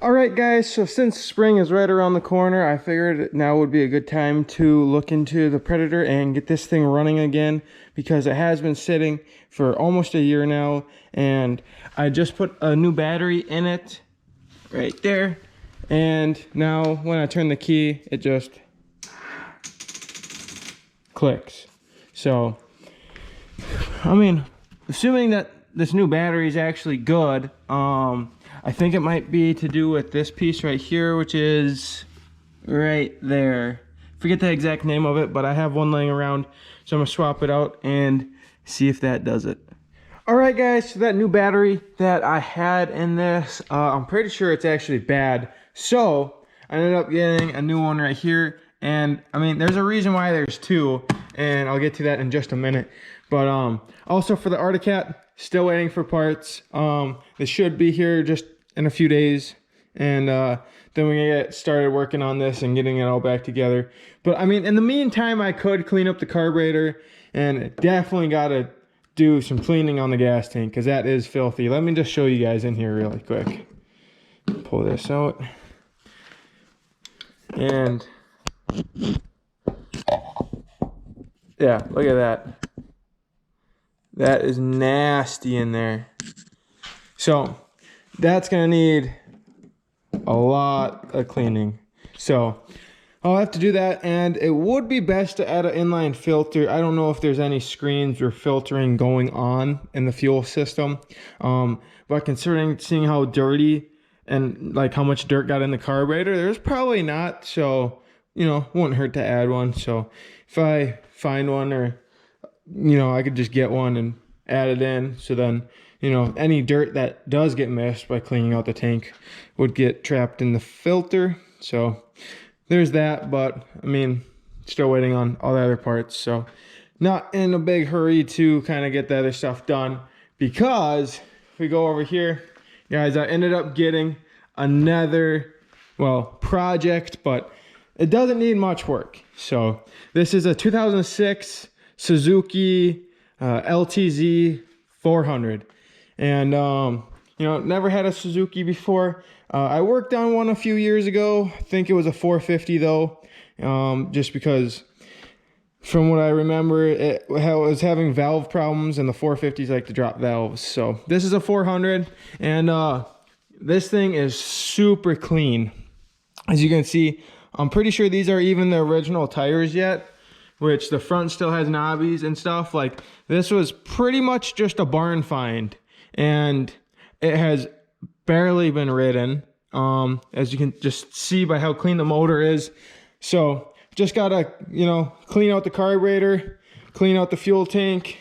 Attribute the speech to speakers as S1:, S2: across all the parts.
S1: All right, guys, so since spring is right around the corner, I figured now would be a good time to look into the Predator and get this thing running again, because it has been sitting for almost a year now, and I just put a new battery in it right there, and now when I turn the key, it just clicks. So, I mean, assuming that this new battery is actually good, I think it might be to do with this piece right here, which is right there. Forget the exact name of it, but I have one laying around, so I'm gonna swap it out and see if that does it. All right, guys, so that new battery that I had in this, I'm pretty sure it's actually bad. So I ended up getting a new one right here. And I mean, there's a reason why there's two, and I'll get to that in just a minute. But also for the Arctic Cat, still waiting for parts. They should be here just in a few days, and then we get started working on this and getting it all back together. But I mean, in the meantime, I could clean up the carburetor, and definitely gotta do some cleaning on the gas tank, because that is filthy. Let me just show you guys in here really quick. Pull this out, and yeah, look at that. That is nasty in there. So that's gonna need a lot of cleaning. So I'll have to do that, and it would be best to add an inline filter. I don't know if there's any screens or filtering going on in the fuel system, but considering seeing how dirty and like how much dirt got in the carburetor, there's probably not. So, you know, wouldn't hurt to add one. So if I find one, or you know, I could just get one and add it in, so then, you know, any dirt that does get missed by cleaning out the tank would get trapped in the filter. So there's that. But I mean, still waiting on all the other parts, so not in a big hurry to kind of get the other stuff done, because if we go over here, guys, I ended up getting another, well, project, but it doesn't need much work. So this is a 2006 Suzuki LTZ 400, and you know, never had a Suzuki before. I worked on one a few years ago. I think it was a 450 though, just because from what I remember, it was having valve problems, and the 450s like to drop valves. So this is a 400, and this thing is super clean. As you can see, I'm pretty sure these are even the original tires yet, which the front still has knobbies and stuff. Like, this was pretty much just a barn find, and it has barely been ridden, as you can just see by how clean the motor is. So just gotta, you know, clean out the carburetor, clean out the fuel tank,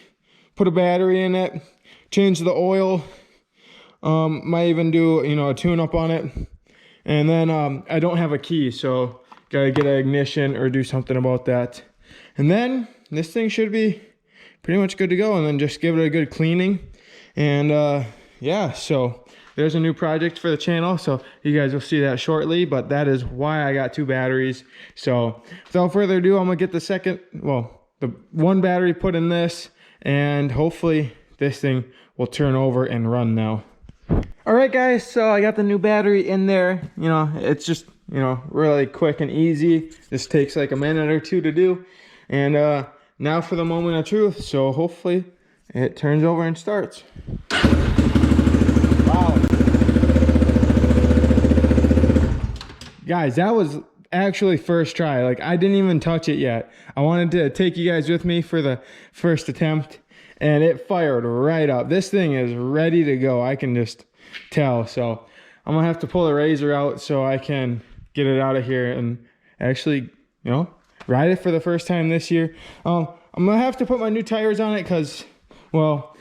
S1: put a battery in it, change the oil, might even do, you know, a tune-up on it. And then I don't have a key, so gotta get an ignition or do something about that. And then this thing should be pretty much good to go, and then just give it a good cleaning. And yeah, so there's a new project for the channel, so you guys will see that shortly. But that is why I got two batteries. So without further ado, I'm gonna get the one battery put in this, and hopefully this thing will turn over and run now. All right, guys, so I got the new battery in there. You know, it's just, you know, really quick and easy. This takes like a minute or two to do. And now for the moment of truth. So hopefully it turns over and starts. Wow. Guys, that was actually first try. Like, I didn't even touch it yet. I wanted to take you guys with me for the first attempt, and it fired right up. This thing is ready to go. I can just tell. So I'm gonna have to pull the razor out so I can get it out of here and actually, you know, ride it for the first time this year. I'm gonna have to put my new tires on it, because, well,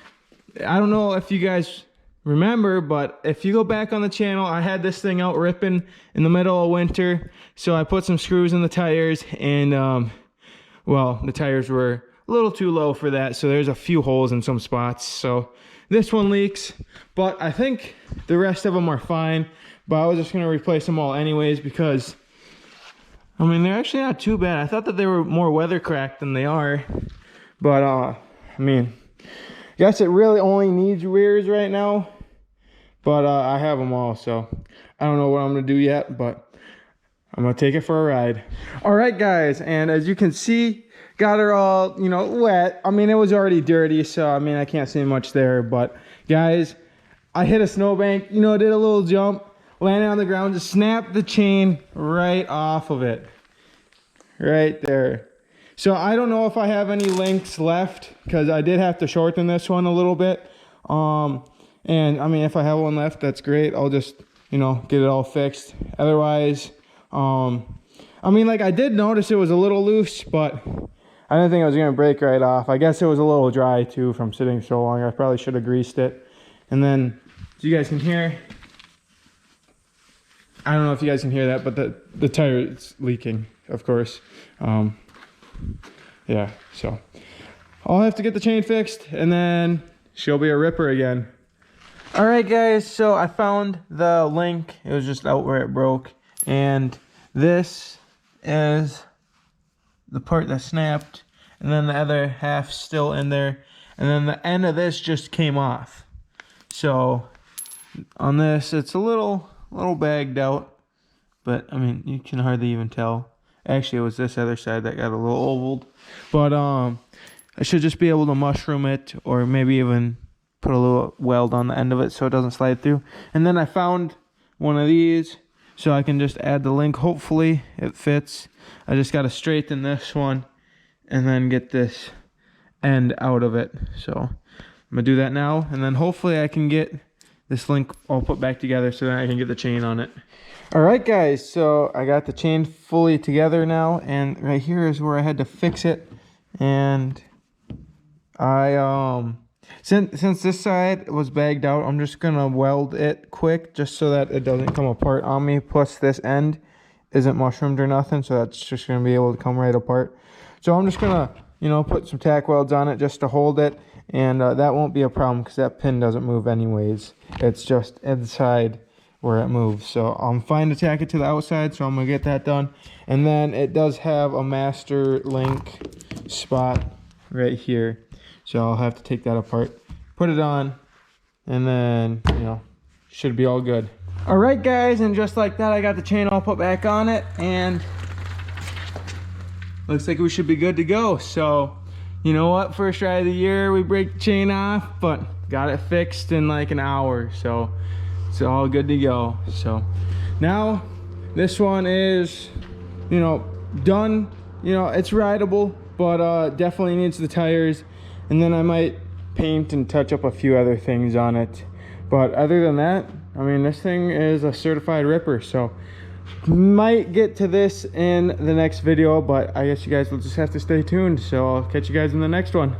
S1: I don't know if you guys remember, but if you go back on the channel, I had this thing out ripping in the middle of winter, so I put some screws in the tires, and well, the tires were a little too low for that, so there's a few holes in some spots. So this one leaks, but I think the rest of them are fine. But I was just gonna replace them all anyways, because I mean, they're actually not too bad. I thought that they were more weather cracked than they are, but I mean, I guess it really only needs rears right now. But I have them all, so I don't know what I'm gonna do yet, but I'm gonna take it for a ride. All right, guys, and as you can see, got her all, you know, wet. I mean, it was already dirty, so I mean, I can't say much there, but guys, I hit a snowbank, you know, did a little jump, landed on the ground, just snapped the chain right off of it. Right there. So I don't know if I have any links left, because I did have to shorten this one a little bit. And I mean, if I have one left, that's great. I'll just, you know, get it all fixed. Otherwise, I mean, like, I did notice it was a little loose, but I didn't think it was gonna break right off. I guess it was a little dry too from sitting so long. I probably should have greased it. And then, as you guys can hear, I don't know if you guys can hear that, but the tire is leaking, of course. Yeah, so I'll have to get the chain fixed, and then she'll be a ripper again. All right, guys, so I found the link. It was just out where it broke, and this is the part that snapped, and then the other half still in there, and then the end of this just came off. So on this, it's a little bagged out, but I mean, you can hardly even tell. Actually, it was this other side that got a little ovaled, but I should just be able to mushroom it, or maybe even put a little weld on the end of it so it doesn't slide through. And then I found one of these, so I can just add the link. Hopefully it fits. I just got to straighten this one and then get this end out of it. So I'm gonna do that now, and then hopefully I can get this link all put back together so that I can get the chain on it. All right, guys, so I got the chain fully together now, and right here is where I had to fix it. And I since this side was bagged out, I'm just gonna weld it quick just so that it doesn't come apart on me. Plus this end isn't mushroomed or nothing, so that's just gonna be able to come right apart. So I'm just gonna, you know, put some tack welds on it just to hold it, and that won't be a problem because that pin doesn't move anyways. It's just inside where it moves. So I'm fine to tack it to the outside, so I'm gonna get that done. And then it does have a master link spot right here, so I'll have to take that apart, put it on, and then, you know, should be all good. All right, guys, and just like that, I got the chain all put back on it, and looks like we should be good to go. So, you know what, first ride of the year, we break the chain off, but got it fixed in like an hour, so it's all good to go. So now this one is, you know, done. You know, it's rideable, but definitely needs the tires, and then I might paint and touch up a few other things on it. But other than that, I mean, this thing is a certified ripper, so might get to this in the next video, but I guess you guys will just have to stay tuned. So I'll catch you guys in the next one.